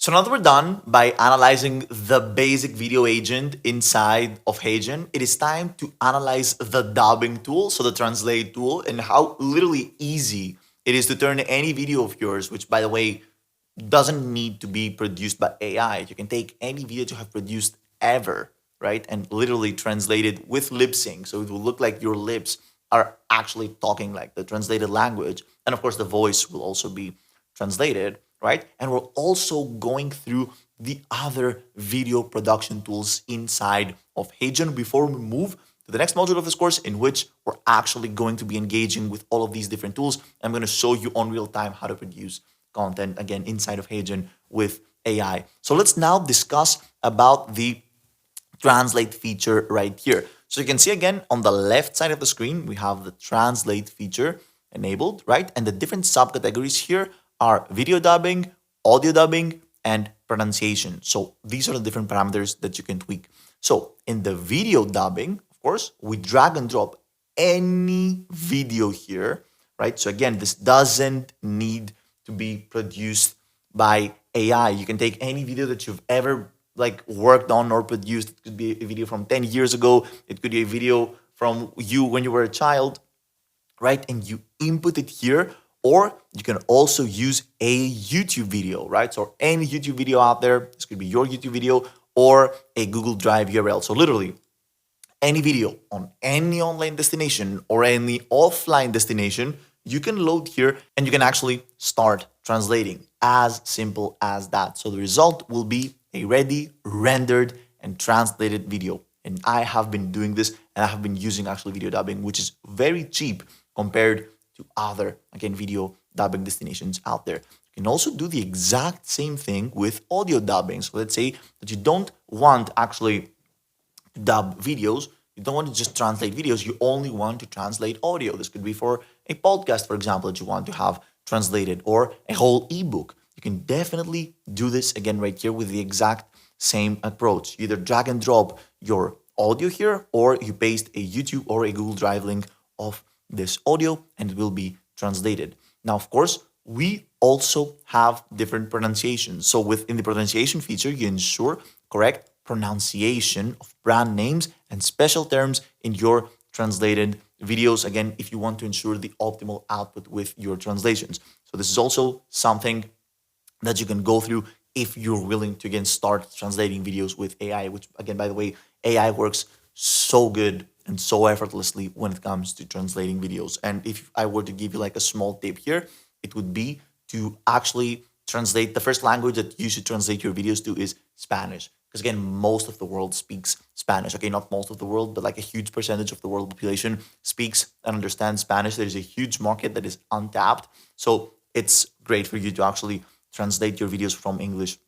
So now that we're done by analyzing the basic video agent inside of Hagen, it is time to analyze the dubbing tool, so the translate tool, and how literally easy it is to turn any video of yours, which by the way, doesn't need to be produced by AI. You can take any video you have produced ever, right? And literally translate it with lip sync. So it will look like your lips are actually talking like the translated language. And of course, the voice will also be translated, right? And we're also going through the other video production tools inside of Hagen before we move to the next module of this course, in which we're actually going to be engaging with all of these different tools. I'm going to show you on real time how to produce content again inside of Hagen with AI. So let's now discuss about the translate feature right here. So you can see again on the left side of the screen, we have the translate feature enabled, right? And the different subcategories here are video dubbing, audio dubbing, and pronunciation. So these are the different parameters that you can tweak. So in the video dubbing, of course, we drag and drop any video here, right? So again, this doesn't need to be produced by AI. You can take any video that you've ever worked on or produced. It could be a video from 10 years ago. It could be a video from you when you were a child, right? And you input it here, or you can also use a YouTube video, right? So any YouTube video out there, this could be your YouTube video or a Google Drive URL. So literally any video on any online destination or any offline destination, you can load here and you can actually start translating. As simple as that. So the result will be a ready, rendered, and translated video. And I have been doing this, and I have been using actually video dubbing, which is very cheap compared to other, again, video dubbing destinations out there. You can also do the exact same thing with audio dubbing. So let's say that you don't want actually to dub videos. You don't want to just translate videos. You only want to translate audio. This could be for a podcast, for example, that you want to have translated, or a whole ebook. You can definitely do this again right here with the exact same approach. You either drag and drop your audio here, or you paste a YouTube or a Google Drive link of this audio and it will be translated. Now, of course, we also have different pronunciations. So within the pronunciation feature, you ensure correct pronunciation of brand names and special terms in your translated videos, again, if you want to ensure the optimal output with your translations. So this is also something that you can go through if you're willing to, again, start translating videos with AI, which, again, by the way, AI works so good and so effortlessly when it comes to translating videos. And if I were to give you like a small tip here, it would be to actually translate. The first language that you should translate your videos to is Spanish. Because again, most of the world speaks Spanish. Okay, not most of the world, but like a huge percentage of the world population speaks and understands Spanish. There's a huge market that is untapped. So it's great for you to actually translate your videos from English,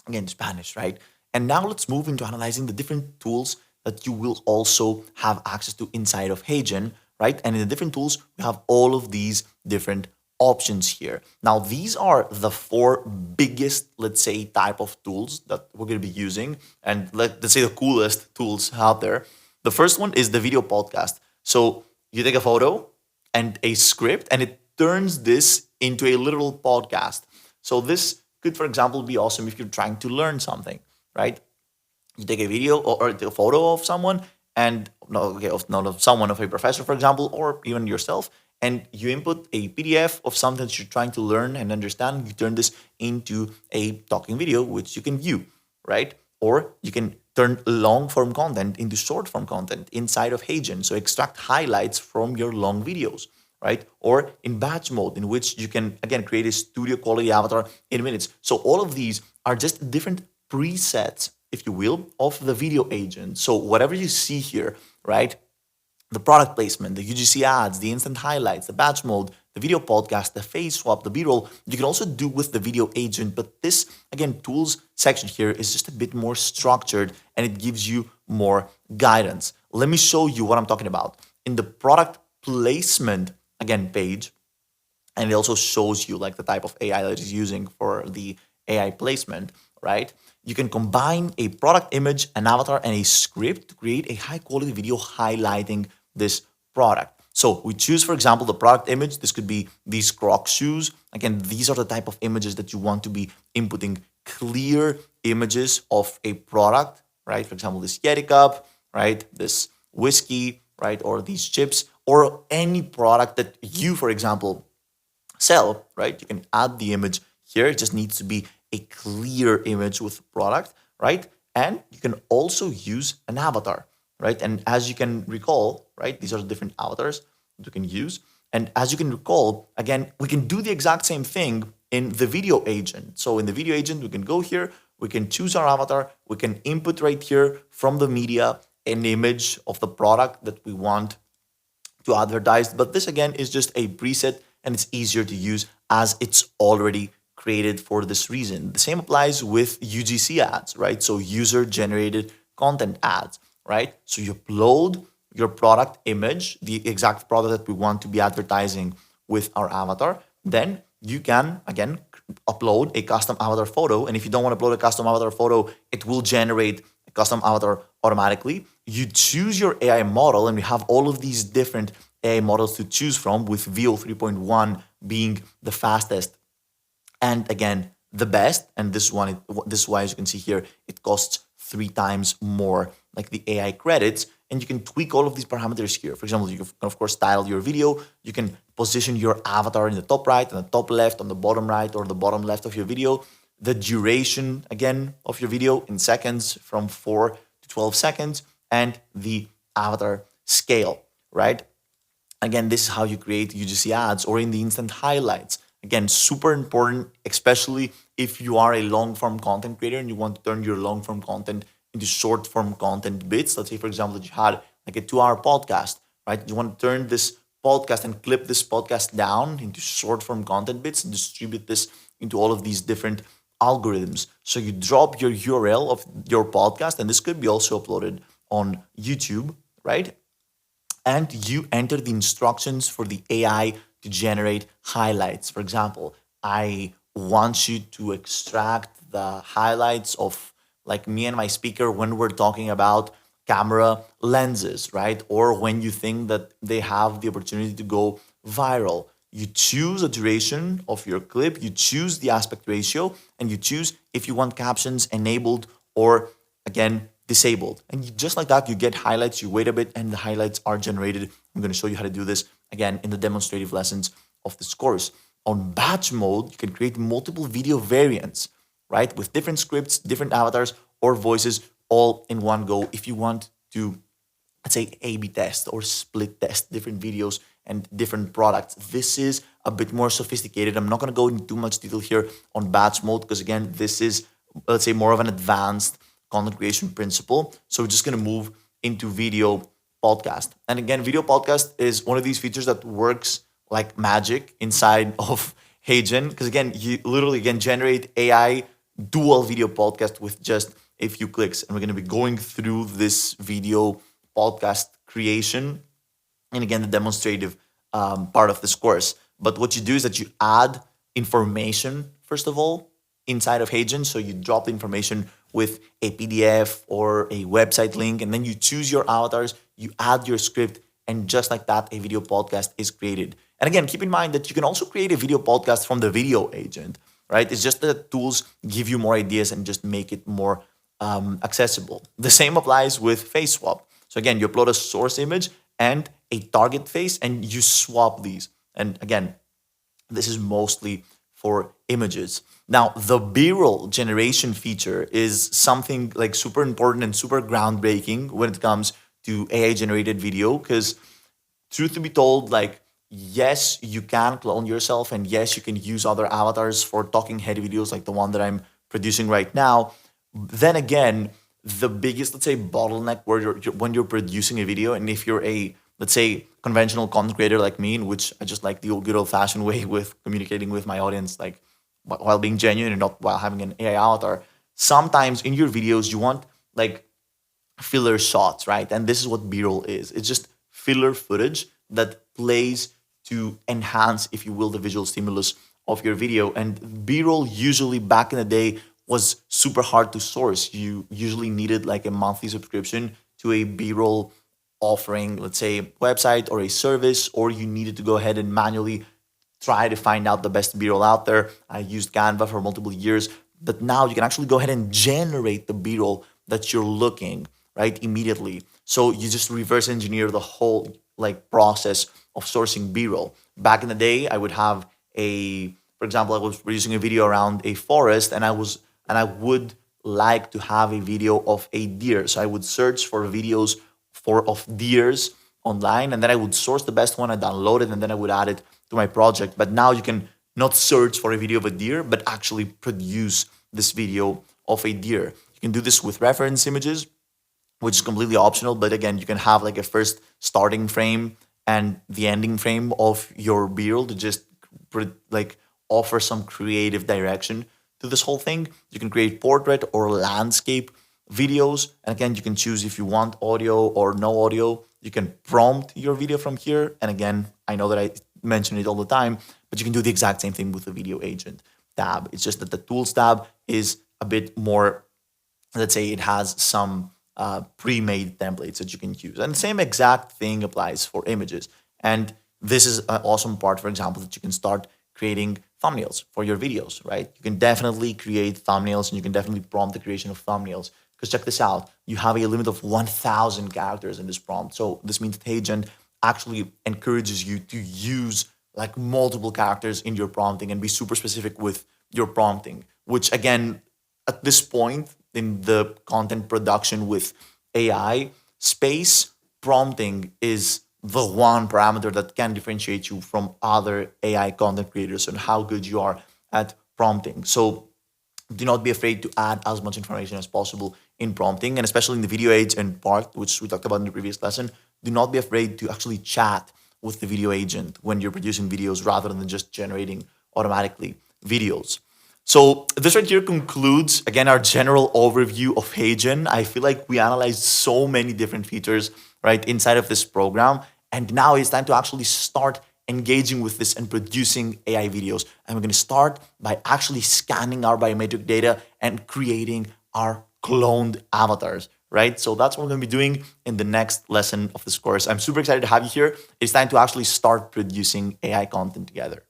again, to Spanish, right? And now let's move into analyzing the different tools that you will also have access to inside of Hagen, right? And in the different tools, we have all of these different options here. Now, these are the four biggest, let's say, type of tools that we're going to be using, and let's say the coolest tools out there. The first one is the video podcast. So you take a photo and a script, and it turns this into a literal podcast. So this could, for example, be awesome if you're trying to learn something, right? You take a video or take a photo of someone, and not of someone, of a professor, for example, or even yourself, and you input a PDF of something that you're trying to learn and understand. You turn this into a talking video, which you can view, right? Or you can turn long form content into short form content inside of Hagen. So extract highlights from your long videos, right? Or in batch mode, in which you can, again, create a studio quality avatar in minutes. So all of these are just different presets, if you will, of the video agent. So whatever you see here, right? The product placement, the UGC ads, the instant highlights, the batch mode, the video podcast, the phase swap, the B-roll, you can also do with the video agent. But this, again, tools section here is just a bit more structured and it gives you more guidance. Let me show you what I'm talking about. In the product placement, again, page, and it also shows you like the type of AI that is using for the AI placement, right? You can combine a product image, an avatar, and a script to create a high-quality video highlighting this product. So we choose, for example, the product image. This could be these Crocs shoes. Again, these are the type of images that you want to be inputting clear images of a product, right? For example, this Yeti cup, right? This whiskey, right? Or these chips, or any product that you, for example, sell, right? You can add the image here. It just needs to be a clear image with the product, right? And you can also use an avatar, right? And as you can recall, right, these are the different avatars that you can use. And as you can recall, again, we can do the exact same thing in the video agent. So in the video agent, we can go here, we can choose our avatar, we can input right here from the media an image of the product that we want to advertise. But this again is just a preset and it's easier to use as it's already created for this reason. The same applies with UGC ads, right? So user generated content ads, right? So you upload your product image, the exact product that we want to be advertising with our avatar. Then you can again upload a custom avatar photo. And if you don't want to upload a custom avatar photo, it will generate a custom avatar automatically. You choose your AI model, and we have all of these different AI models to choose from, with VO 3.1 being the fastest and again the best. And this is why, as you can see here, it costs 3 times more, like the AI credits. And you can tweak all of these parameters here. For example, you can of course style your video. You can position your avatar in the top right, on the top left, on the bottom right, or the bottom left of your video. The duration again of your video in seconds, from 4 to 12 seconds, and the avatar scale, right? Again, this is how you create UGC ads, or in the instant highlights. Again, super important, especially if you are a long form content creator and you want to turn your long form content into short form content bits. Let's say, for example, that you had like a 2-hour podcast, right? You want to turn this podcast and clip this podcast down into short form content bits and distribute this into all of these different algorithms. So you drop your URL of your podcast, and this could be also uploaded on YouTube, right? And you enter the instructions for the AI to generate highlights. For example, I want you to extract the highlights of like me and my speaker when we're talking about camera lenses, right? Or when you think that they have the opportunity to go viral. You choose a duration of your clip, you choose the aspect ratio, and you choose if you want captions enabled or, again, disabled. And just like that, you get highlights, you wait a bit, and the highlights are generated. I'm going to show you how to do this, again, in the demonstrative lessons of this course. On batch mode, you can create multiple video variants, right? With different scripts, different avatars, or voices all in one go. If you want to, let's say, A/B test or split test different videos and different products. This is a bit more sophisticated. I'm not going to go into too much detail here on batch mode because, again, this is, let's say, more of an advanced content creation principle. So we're just going to move into video podcast. And again, video podcast is one of these features that works like magic inside of HeyGen, because, again, you literally, again, generate AI dual video podcast with just a few clicks. And we're going to be going through this video podcast creation and, again, the demonstrative part of this course. But what you do is that you add information, first of all, inside of HeyGen. So you drop the information with a PDF or a website link, and then you choose your avatars, you add your script, and just like that, a video podcast is created. And again, keep in mind that you can also create a video podcast from the video agent, right? It's just that tools give you more ideas and just make it more accessible. The same applies with face swap. So again, you upload a source image and a target face, and you swap these. And again, this is mostly for images. Now, the B-roll generation feature is something like super important and super groundbreaking when it comes to AI-generated video, because truth to be told, like, yes, you can clone yourself, and yes, you can use other avatars for talking head videos like the one that I'm producing right now. Then again, the biggest, let's say, bottleneck where when you're producing a video, and if you're a, let's say, conventional content creator like me, in which I just like the good old-fashioned way with communicating with my audience, like while being genuine and not while having an AI avatar, sometimes in your videos you want like filler shots, right? And this is what B-roll is. It's just filler footage that plays to enhance, if you will, the visual stimulus of your video. And B-roll usually back in the day was super hard to source. You usually needed like a monthly subscription to a B-roll offering, let's say, website or a service, or you needed to go ahead and manually try to find out the best B-roll out there. I used Canva for multiple years, But now you can actually go ahead and generate the B-roll that you're looking, right, immediately. So you just reverse engineer the whole like process of sourcing B-roll. Back in the day, I would have for example, I was producing a video around a forest, and I would like to have a video of a deer. So I would search for videos of deers online, and then I would source the best one, I download it, and then I would add it to my project. But now you can not search for a video of a deer, but actually produce this video of a deer. You can do this with reference images, which is completely optional. But again, you can have like a first starting frame and the ending frame of your B-roll to just like offer some creative direction to this whole thing. You can create portrait or landscape videos. And again, you can choose if you want audio or no audio. You can prompt your video from here. And again, I know that I mention it all the time, but you can do the exact same thing with the video agent tab. It's just that the tools tab is a bit more, let's say it has some pre-made templates that you can use. And the same exact thing applies for images. And this is an awesome part, for example, that you can start creating thumbnails for your videos, right? You can definitely create thumbnails, and you can definitely prompt the creation of thumbnails. Because check this out, you have a limit of 1,000 characters in this prompt. So this means that Agent actually encourages you to use like multiple characters in your prompting and be super specific with your prompting, which again, at this point in the content production with AI space, prompting is the one parameter that can differentiate you from other AI content creators and how good you are at prompting. So do not be afraid to add as much information as possible in prompting, and especially in the video agent part, which we talked about in the previous lesson. Do not be afraid to actually chat with the video agent when you're producing videos rather than just generating automatically videos. So this right here concludes, again, our general overview of Hagen. I feel like we analyzed so many different features, right, inside of this program. And now it's time to actually start engaging with this and producing AI videos. And we're going to start by actually scanning our biometric data and creating our cloned avatars, right? So that's what we're going to be doing in the next lesson of this course. I'm super excited to have you here. It's time to actually start producing AI content together.